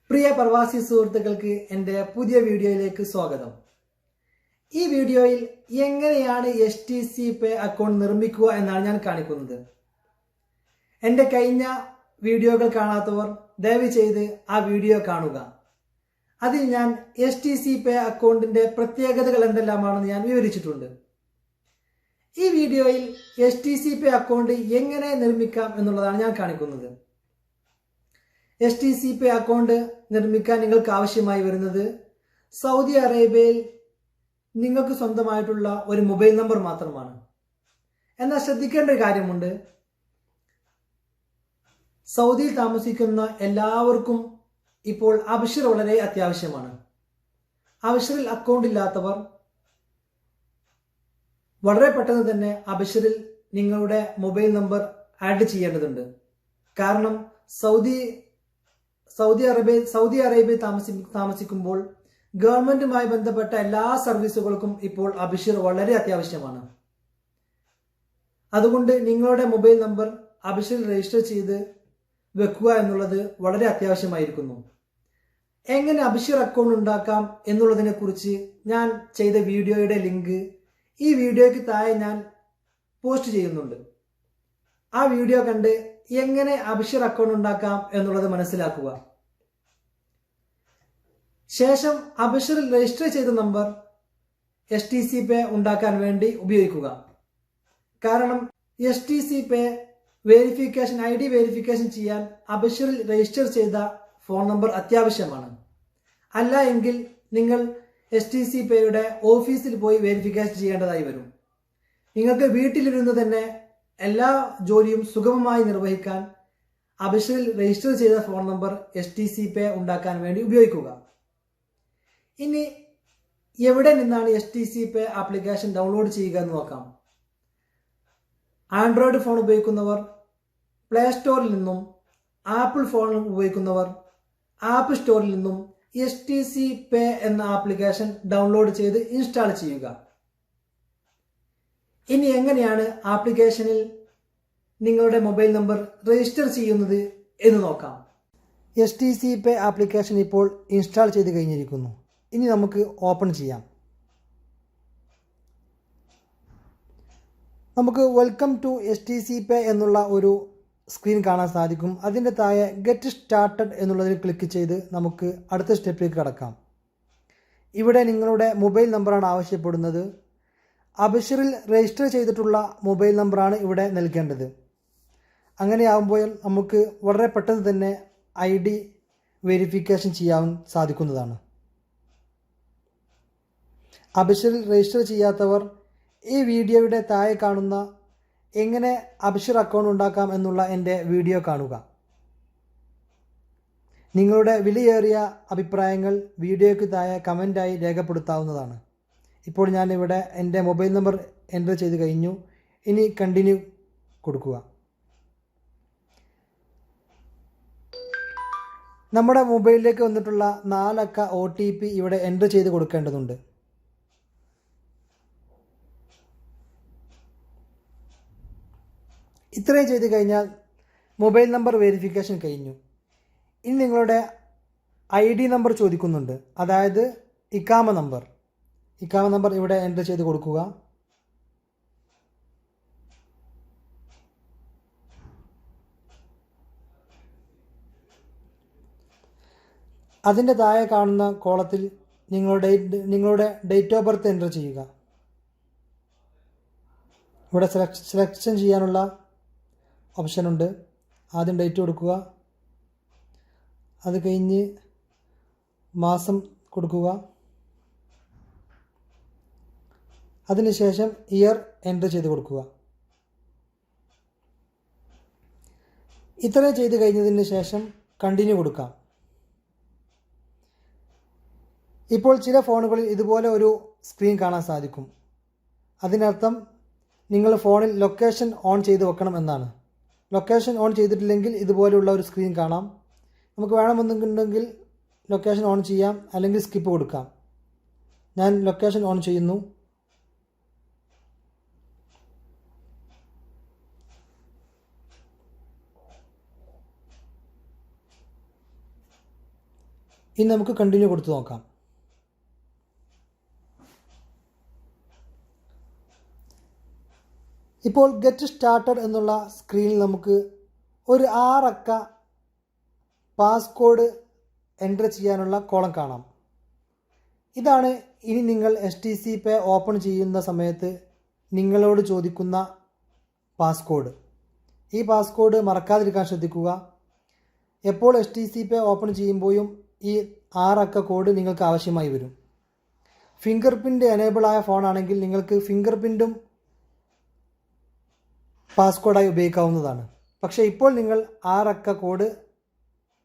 പ്രിയ പ്രവാസി സുഹൃത്തുക്കൾക്ക് എൻ്റെ പുതിയ വീഡിയോയിലേക്ക് സ്വാഗതം. ഈ വീഡിയോയിൽ എങ്ങനെയാണ് Stcpay അക്കൗണ്ട് നിർമ്മിക്കുക എന്നാണ് ഞാൻ കാണിക്കുന്നത്. എൻ്റെ കഴിഞ്ഞ വീഡിയോകൾ കാണാത്തവർ ദയവ് ചെയ്ത് ആ വീഡിയോ കാണുക. അതിൽ ഞാൻ Stcpay അക്കൗണ്ടിന്റെ പ്രത്യേകതകൾ എന്തെല്ലാമാണെന്ന് ഞാൻ വിവരിച്ചിട്ടുണ്ട്. ഈ വീഡിയോയിൽ Stcpay അക്കൗണ്ട് എങ്ങനെ നിർമ്മിക്കാം എന്നുള്ളതാണ് ഞാൻ കാണിക്കുന്നത്. Stcpay അക്കൗണ്ട് നിർമ്മിക്കാൻ നിങ്ങൾക്ക് ആവശ്യമായി വരുന്നത് സൗദി അറേബ്യയിൽ നിങ്ങൾക്ക് സ്വന്തമായിട്ടുള്ള ഒരു മൊബൈൽ നമ്പർ മാത്രമാണ്. എന്നാൽ ശ്രദ്ധിക്കേണ്ട ഒരു കാര്യമുണ്ട്. സൗദിയിൽ താമസിക്കുന്ന എല്ലാവർക്കും ഇപ്പോൾ അബ്ശിർ വളരെ അത്യാവശ്യമാണ്. അബ്ശിറിൽ അക്കൗണ്ട് ഇല്ലാത്തവർ വളരെ പെട്ടെന്ന് തന്നെ അബ്ശിറിൽ നിങ്ങളുടെ മൊബൈൽ നമ്പർ ആഡ് ചെയ്യേണ്ടതുണ്ട്. കാരണം സൗദി അറേബ്യയിൽ താമസിക്കുമ്പോൾ ഗവൺമെന്റുമായി ബന്ധപ്പെട്ട എല്ലാ സർവീസുകൾക്കും ഇപ്പോൾ അബ്ശിർ വളരെ അത്യാവശ്യമാണ്. അതുകൊണ്ട് നിങ്ങളുടെ മൊബൈൽ നമ്പർ അബ്ശിറിൽ രജിസ്റ്റർ ചെയ്ത് വെക്കുക എന്നുള്ളത് വളരെ അത്യാവശ്യമായിരിക്കുന്നു. എങ്ങനെ അബ്ശിർ അക്കൗണ്ട് ഉണ്ടാക്കാം എന്നുള്ളതിനെ കുറിച്ച് ഞാൻ ചെയ്ത വീഡിയോയുടെ ലിങ്ക് ഈ വീഡിയോയ്ക്ക് താഴെ ഞാൻ പോസ്റ്റ് ചെയ്യുന്നുണ്ട്. ആ വീഡിയോ കണ്ട് എങ്ങനെ അബ്ശിർ അക്കൗണ്ട് ഉണ്ടാക്കാം എന്നുള്ളത് മനസ്സിലാക്കുക. ശേഷം അബ്ശിറിൽ രജിസ്റ്റർ ചെയ്ത നമ്പർ Stcpay ഉണ്ടാക്കാൻ വേണ്ടി ഉപയോഗിക്കുക. കാരണം Stcpay ID വെരിഫിക്കേഷൻ ചെയ്യാൻ അബ്ശിറിൽ രജിസ്റ്റർ ചെയ്ത ഫോൺ നമ്പർ അത്യാവശ്യമാണ്. അല്ല എങ്കിൽ നിങ്ങൾ Stcpayയുടെ ഓഫീസിൽ പോയി വെരിഫിക്കേഷൻ ചെയ്യേണ്ടതായി വരും. നിങ്ങൾക്ക് വീട്ടിലിരുന്ന് തന്നെ എല്ലാ ജോലിയും സുഗമമായി നിർവഹിക്കാൻ അബ്ശിറിൽ രജിസ്റ്റർ ചെയ്ത ഫോൺ നമ്പർ Stcpay ഉണ്ടാക്കാൻ വേണ്ടി ഉപയോഗിക്കുക. ഇനി എവിടെ നിന്നാണ് Stcpay ആപ്ലിക്കേഷൻ ഡൗൺലോഡ് ചെയ്യുക എന്ന് നോക്കാം. ആൻഡ്രോയിഡ് ഫോൺ ഉപയോഗിക്കുന്നവർ പ്ലേ സ്റ്റോറിൽ നിന്നും, ആപ്പിൾ ഫോൺ ഉപയോഗിക്കുന്നവർ ആപ്പ് സ്റ്റോറിൽ നിന്നും Stcpay എന്ന ആപ്ലിക്കേഷൻ ഡൗൺലോഡ് ചെയ്ത് ഇൻസ്റ്റാൾ ചെയ്യുക. ഇനി എങ്ങനെയാണ് ആപ്ലിക്കേഷനിൽ നിങ്ങളുടെ മൊബൈൽ നമ്പർ രജിസ്റ്റർ ചെയ്യുന്നത് എന്ന് നോക്കാം. Stcpay ആപ്ലിക്കേഷൻ ഇപ്പോൾ ഇൻസ്റ്റാൾ ചെയ്ത് കഴിഞ്ഞിരിക്കുന്നു. ഇനി നമുക്ക് ഓപ്പൺ ചെയ്യാം. നമുക്ക് വെൽക്കം ടു Stcpay എന്നുള്ള ഒരു സ്ക്രീൻ കാണാൻ സാധിക്കും. അതിൻ്റെ താഴെ ഗെറ്റ് സ്റ്റാർട്ടഡ് എന്നുള്ളതിൽ ക്ലിക്ക് ചെയ്ത് നമുക്ക് അടുത്ത സ്റ്റെപ്പിലേക്ക് കടക്കാം. ഇവിടെ നിങ്ങളുടെ മൊബൈൽ നമ്പറാണ് ആവശ്യപ്പെടുന്നത്. അബ്ശിറിൽ രജിസ്റ്റർ ചെയ്തിട്ടുള്ള മൊബൈൽ നമ്പറാണ് ഇവിടെ നൽകേണ്ടത്. അങ്ങനെയാകുമ്പോൾ നമുക്ക് വളരെ പെട്ടെന്ന് തന്നെ ID വെരിഫിക്കേഷൻ ചെയ്യാൻ സാധിക്കുന്നതാണ്. അബ്ശിറിൽ രജിസ്റ്റർ ചെയ്യാത്തവർ ഈ വീഡിയോയുടെ താഴെ കാണുന്ന എങ്ങനെ അബ്ശിർ അക്കൗണ്ട് ഉണ്ടാക്കാം എന്നുള്ള എൻ്റെ വീഡിയോ കാണുക. നിങ്ങളുടെ വിലയേറിയ അഭിപ്രായങ്ങൾ വീഡിയോയ്ക്ക് താഴെ കമൻ്റായി രേഖപ്പെടുത്താവുന്നതാണ്. ഇപ്പോൾ ഞാനിവിടെ എൻ്റെ മൊബൈൽ നമ്പർ എൻ്റർ ചെയ്ത് കഴിഞ്ഞു. ഇനി കണ്ടിന്യൂ കൊടുക്കുക. നമ്മുടെ മൊബൈലിലേക്ക് വന്നിട്ടുള്ള 4 അക്ക OTP ഇവിടെ എൻ്റർ ചെയ്ത് കൊടുക്കേണ്ടതുണ്ട്. ഇത്രയും ചെയ്ത് കഴിഞ്ഞാൽ മൊബൈൽ നമ്പർ വെരിഫിക്കേഷൻ കഴിഞ്ഞു. ഇനി നിങ്ങളുടെ ID നമ്പർ ചോദിക്കുന്നുണ്ട്, അതായത് ഇക്കാമ നമ്പർ ഇവിടെ എൻ്റർ ചെയ്ത് കൊടുക്കുക. അതിൻ്റെ താഴെ കാണുന്ന കോളത്തിൽ നിങ്ങളുടെ ഡേറ്റ് ഓഫ് ബർത്ത് എൻ്റർ ചെയ്യുക. ഇവിടെ സെലക്ഷൻ ചെയ്യാനുള്ള ഓപ്ഷനുണ്ട്. ആദ്യം ഡേറ്റ് കൊടുക്കുക. അത് കഴിഞ്ഞ് മാസം കൊടുക്കുക. അതിനുശേഷം ഇയർ എൻ്റർ ചെയ്ത് കൊടുക്കുക. ഇത്രയും ചെയ്ത് കഴിഞ്ഞതിന് ശേഷം കണ്ടിന്യൂ കൊടുക്കാം. ഇപ്പോൾ ചില ഫോണുകളിൽ ഇതുപോലെ ഒരു സ്ക്രീൻ കാണാൻ സാധിക്കും. അതിനർത്ഥം നിങ്ങൾ ഫോണിൽ ലൊക്കേഷൻ ഓൺ ചെയ്ത് വെക്കണം എന്നാണ്. ലൊക്കേഷൻ ഓൺ ചെയ്തിട്ടില്ലെങ്കിൽ ഇതുപോലെയുള്ള ഒരു സ്ക്രീൻ കാണാം. നമുക്ക് വേണമെന്നുണ്ടെങ്കിൽ ലൊക്കേഷൻ ഓൺ ചെയ്യാം, അല്ലെങ്കിൽ സ്കിപ്പ് കൊടുക്കാം. ഞാൻ ലൊക്കേഷൻ ഓൺ ചെയ്യുന്നു. ഇനി നമുക്ക് കണ്ടിന്യൂ കൊടുത്തു നോക്കാം. ഇപ്പോൾ ഗെറ്റ് സ്റ്റാർട്ടഡ് എന്നുള്ള സ്ക്രീനിൽ നമുക്ക് ഒരു 6 അക്ക പാസ്കോഡ് എൻ്റർ ചെയ്യാനുള്ള കോളം കാണാം. ഇതാണ് ഇനി നിങ്ങൾ Stcpay ഓപ്പൺ ചെയ്യുന്ന സമയത്ത് നിങ്ങളോട് ചോദിക്കുന്ന പാസ്കോഡ്. ഈ പാസ്കോഡ് മറക്കാതിരിക്കാൻ ശ്രദ്ധിക്കുക. എപ്പോൾ Stcpay ഓപ്പൺ ചെയ്യുമ്പോഴും ഈ 6 അക്ക കോഡ് നിങ്ങൾക്ക് ആവശ്യമായി വരും. ഫിംഗർ പ്രിൻ്റ് എനേബിൾ ആയ ഫോണാണെങ്കിൽ നിങ്ങൾക്ക് ഫിംഗർ പ്രിൻറ്റും പാസ്കോഡായി ഉപയോഗിക്കാവുന്നതാണ്. പക്ഷേ ഇപ്പോൾ നിങ്ങൾ 6 അക്ക കോഡ്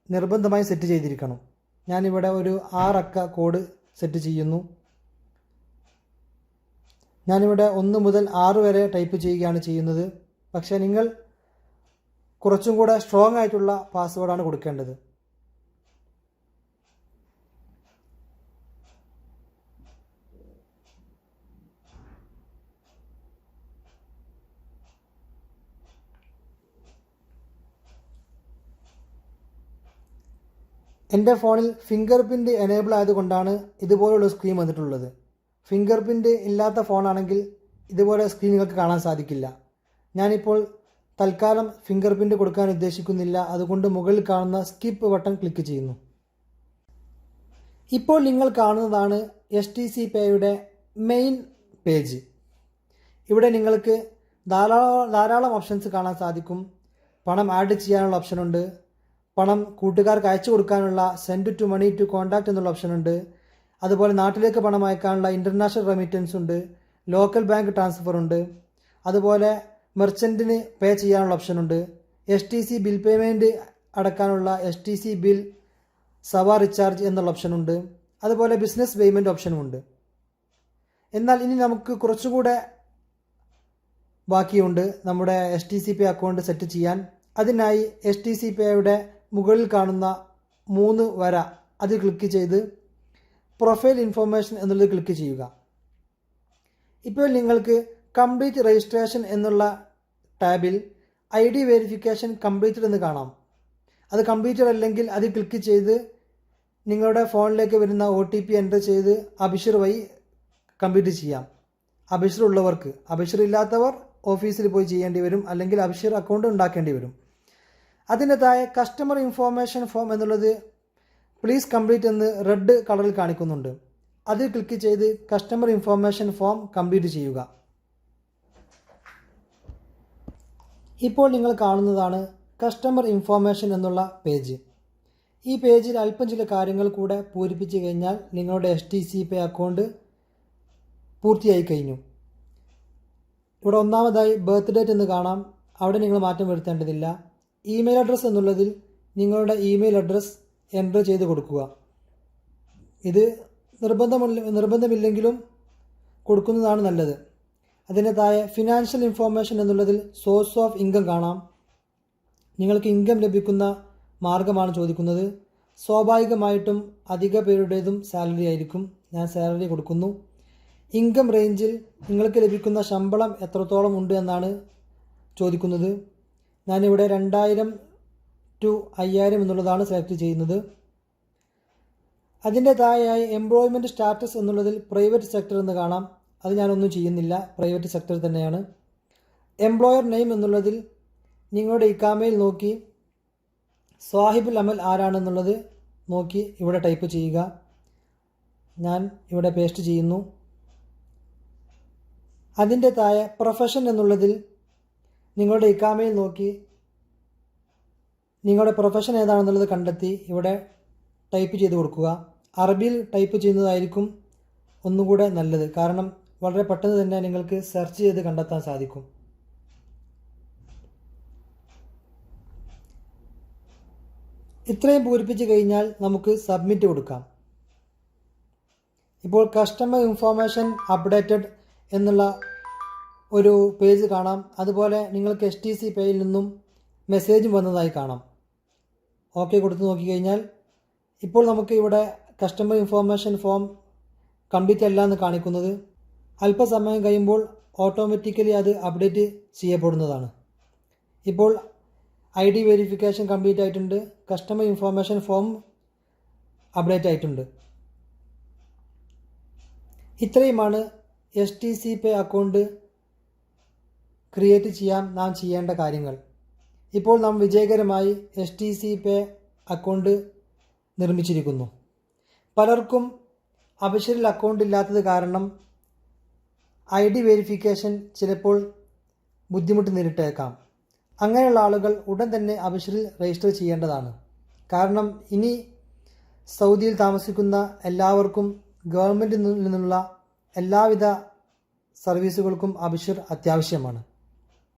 നിർബന്ധമായി സെറ്റ് ചെയ്തിരിക്കണം. ഞാനിവിടെ ഒരു 6 അക്ക കോഡ് സെറ്റ് ചെയ്യുന്നു. ഞാനിവിടെ 1 മുതൽ 6 വരെ ടൈപ്പ് ചെയ്യുകയാണ് ചെയ്യുന്നത്. പക്ഷേ നിങ്ങൾ കുറച്ചും കൂടെ സ്ട്രോങ് ആയിട്ടുള്ള പാസ്വേഡാണ് കൊടുക്കേണ്ടത്. എൻ്റെ ഫോണിൽ ഫിംഗർ പ്രിൻ്റ് എനേബിൾ ആയതുകൊണ്ടാണ് ഇതുപോലുള്ള സ്ക്രീൻ വന്നിട്ടുള്ളത്. ഫിംഗർ പ്രിൻ്റ് ഇല്ലാത്ത ഫോണാണെങ്കിൽ ഇതുപോലെ സ്ക്രീൻ നിങ്ങൾക്ക് കാണാൻ സാധിക്കില്ല. ഞാനിപ്പോൾ തൽക്കാലം ഫിംഗർ പ്രിൻ്റ് കൊടുക്കാൻ ഉദ്ദേശിക്കുന്നില്ല. അതുകൊണ്ട് മുകളിൽ കാണുന്ന സ്കിപ്പ് ബട്ടൺ ക്ലിക്ക് ചെയ്യുന്നു. ഇപ്പോൾ നിങ്ങൾ കാണുന്നതാണ് Stcpayയുടെ മെയിൻ പേജ്. ഇവിടെ നിങ്ങൾക്ക് ധാരാളം ഓപ്ഷൻസ് കാണാൻ സാധിക്കും. പണം ആഡ് ചെയ്യാനുള്ള ഓപ്ഷനുണ്ട്. പണം കൂട്ടുകാർക്ക് അയച്ചു കൊടുക്കാനുള്ള send to money to contact എന്നുള്ള ഓപ്ഷനുണ്ട്. അതുപോലെ നാട്ടിലേക്ക് പണം അയക്കാനുള്ള ഇൻ്റർനാഷണൽ റെമിറ്റൻസ് ഉണ്ട്. ലോക്കൽ ബാങ്ക് ട്രാൻസ്ഫർ ഉണ്ട്. അതുപോലെ മെർച്ചൻറ്റിന് പേ ചെയ്യാനുള്ള ഓപ്ഷനുണ്ട്. STC ബിൽ പേയ്മെൻറ്റ് അടക്കാനുള്ള STC ബിൽ സവ റീചാർജ് എന്നുള്ള ഓപ്ഷനുണ്ട്. അതുപോലെ ബിസിനസ് പേയ്മെൻറ്റ് ഓപ്ഷനുമുണ്ട്. എന്നാൽ ഇനി നമുക്ക് കുറച്ചുകൂടെ ബാക്കിയുണ്ട് നമ്മുടെ Stcpay അക്കൗണ്ട് സെറ്റ് ചെയ്യാൻ. അതിനായി Stcpayയുടെ മുകളിൽ കാണുന്ന 3 വര അത് ക്ലിക്ക് ചെയ്ത് പ്രൊഫൈൽ ഇൻഫോർമേഷൻ എന്നുള്ളത് ക്ലിക്ക് ചെയ്യുക. ഇപ്പോൾ നിങ്ങൾക്ക് കംപ്ലീറ്റ് രജിസ്ട്രേഷൻ എന്നുള്ള ടാബിൽ ID വെരിഫിക്കേഷൻ കംപ്ലീറ്റഡ് എന്ന് കാണാം. അത് കംപ്ലീറ്റഡ് അല്ലെങ്കിൽ അത് ക്ലിക്ക് ചെയ്ത് നിങ്ങളുടെ ഫോണിലേക്ക് വരുന്ന OTP എൻ്റർ ചെയ്ത് അബിഷർ വഴി കംപ്ലീറ്റ് ചെയ്യാം. അബിഷർ ഉള്ളവർക്ക്. അബിഷർ ഇല്ലാത്തവർ ഓഫീസിൽ പോയി ചെയ്യേണ്ടി വരും, അല്ലെങ്കിൽ അബിഷർ അക്കൗണ്ട് ഉണ്ടാക്കേണ്ടി വരും. അതിൻ്റെ താഴെ കസ്റ്റമർ ഇൻഫോർമേഷൻ ഫോം എന്നുള്ളത് പ്ലീസ് കംപ്ലീറ്റ് എന്ന് റെഡ് കളറിൽ കാണിക്കുന്നുണ്ട്. അത് ക്ലിക്ക് ചെയ്ത് കസ്റ്റമർ ഇൻഫോർമേഷൻ ഫോം കംപ്ലീറ്റ് ചെയ്യുക. ഇപ്പോൾ നിങ്ങൾ കാണുന്നതാണ് കസ്റ്റമർ ഇൻഫോർമേഷൻ എന്നുള്ള പേജ്. ഈ പേജിൽ അല്പം ചില കാര്യങ്ങൾ കൂടെ പൂരിപ്പിച്ച് കഴിഞ്ഞാൽ നിങ്ങളുടെ Stcpay അക്കൗണ്ട് പൂർത്തിയായി കഴിഞ്ഞു. ഇവിടെ ഒന്നാമതായി ബർത്ത് ഡേറ്റ് എന്ന് കാണാം. അവിടെ നിങ്ങൾ മാറ്റം വരുത്തേണ്ടതില്ല. ഇമെയിൽ അഡ്രസ്സ് എന്നുള്ളതിൽ നിങ്ങളുടെ ഇമെയിൽ അഡ്രസ്സ് എൻ്റർ ചെയ്ത് കൊടുക്കുക. ഇത് നിർബന്ധമില്ലെങ്കിലും കൊടുക്കുന്നതാണ് നല്ലത്. അതിന് താഴെ ഫിനാൻഷ്യൽ ഇൻഫോർമേഷൻ എന്നുള്ളതിൽ സോഴ്സ് ഓഫ് ഇൻകം കാണാം. നിങ്ങൾക്ക് ഇൻകം ലഭിക്കുന്ന മാർഗമാണ് ചോദിക്കുന്നത്. സ്വാഭാവികമായിട്ടും അധിക പേരുടേതും സാലറി ആയിരിക്കും. ഞാൻ സാലറി കൊടുക്കുന്നു. ഇൻകം റേഞ്ചിൽ നിങ്ങൾക്ക് ലഭിക്കുന്ന ശമ്പളം എത്രത്തോളം ഉണ്ട് എന്നാണ് ചോദിക്കുന്നത്. ഞാനിവിടെ 2000 to 5000 എന്നുള്ളതാണ് സെലക്ട് ചെയ്യുന്നത്. അതിൻ്റെ താഴെയായി എംപ്ലോയ്മെൻറ്റ് സ്റ്റാറ്റസ് എന്നുള്ളതിൽ പ്രൈവറ്റ് സെക്ടർ എന്ന് കാണാം. അത് ഞാനൊന്നും ചെയ്യുന്നില്ല, പ്രൈവറ്റ് സെക്ടർ തന്നെയാണ്. എംപ്ലോയർ നെയിം എന്നുള്ളതിൽ നിങ്ങളുടെ ഇക്കാമയിൽ നോക്കി സ്വാഹിബുൽ അമൽ ആരാണെന്നുള്ളത് നോക്കി ഇവിടെ ടൈപ്പ് ചെയ്യുക. ഞാൻ ഇവിടെ പേസ്റ്റ് ചെയ്യുന്നു. അതിൻ്റെ താഴെ പ്രൊഫഷൻ എന്നുള്ളതിൽ നിങ്ങളുടെ ഇക്കാമയിൽ നോക്കി നിങ്ങളുടെ പ്രൊഫഷൻ ഏതാണെന്നുള്ളത് കണ്ടെത്തി ഇവിടെ ടൈപ്പ് ചെയ്ത് കൊടുക്കുക. അറബിയിൽ ടൈപ്പ് ചെയ്യുന്നതായിരിക്കും ഒന്നുകൂടെ നല്ലത്. കാരണം വളരെ പെട്ടെന്ന് തന്നെ നിങ്ങൾക്ക് സെർച്ച് ചെയ്ത് കണ്ടെത്താൻ സാധിക്കും. ഇത്രയും പൂരിപ്പിച്ച് കഴിഞ്ഞാൽ നമുക്ക് സബ്മിറ്റ് കൊടുക്കാം. ഇപ്പോൾ കസ്റ്റമർ ഇൻഫോർമേഷൻ അപ്ഡേറ്റഡ് എന്നുള്ള ഒരു പേജ് കാണാം. അതുപോലെ നിങ്ങൾക്ക് Stcpayയിൽ നിന്നും മെസ്സേജും വന്നതായി കാണാം. ഓക്കെ കൊടുത്ത് നോക്കിക്കഴിഞ്ഞാൽ ഇപ്പോൾ നമുക്ക് ഇവിടെ കസ്റ്റമർ ഇൻഫോർമേഷൻ ഫോം കംപ്ലീറ്റ് അല്ല എന്ന് കാണിക്കുന്നത്. അല്പസമയം കഴിയുമ്പോൾ ഓട്ടോമാറ്റിക്കലി അത് അപ്ഡേറ്റ് ചെയ്യപ്പെടുന്നതാണ്. ഇപ്പോൾ ID വെരിഫിക്കേഷൻ കംപ്ലീറ്റ് ആയിട്ടുണ്ട്. കസ്റ്റമർ ഇൻഫോർമേഷൻ ഫോം അപ്ഡേറ്റ് ആയിട്ടുണ്ട്. ഇത്രയുമാണ് Stcpay അക്കൗണ്ട് ക്രിയേറ്റ് ചെയ്യാൻ നാം ചെയ്യേണ്ട കാര്യങ്ങൾ. ഇപ്പോൾ നാം വിജയകരമായി Stcpay അക്കൗണ്ട് നിർമ്മിച്ചിരിക്കുന്നു. പലർക്കും അബിഷറിൽ അക്കൗണ്ട് ഇല്ലാത്തത് കാരണം ID വെരിഫിക്കേഷൻ ചിലപ്പോൾ ബുദ്ധിമുട്ട് നേരിട്ടേക്കാം. അങ്ങനെയുള്ള ആളുകൾ ഉടൻ തന്നെ അബിഷറിൽ രജിസ്റ്റർ ചെയ്യേണ്ടതാണ്. കാരണം ഇനി സൗദിയിൽ താമസിക്കുന്ന എല്ലാവർക്കും ഗവൺമെൻറ്റിൽ നിന്നുള്ള എല്ലാവിധ സർവീസുകൾക്കും അബിഷർ അത്യാവശ്യമാണ്.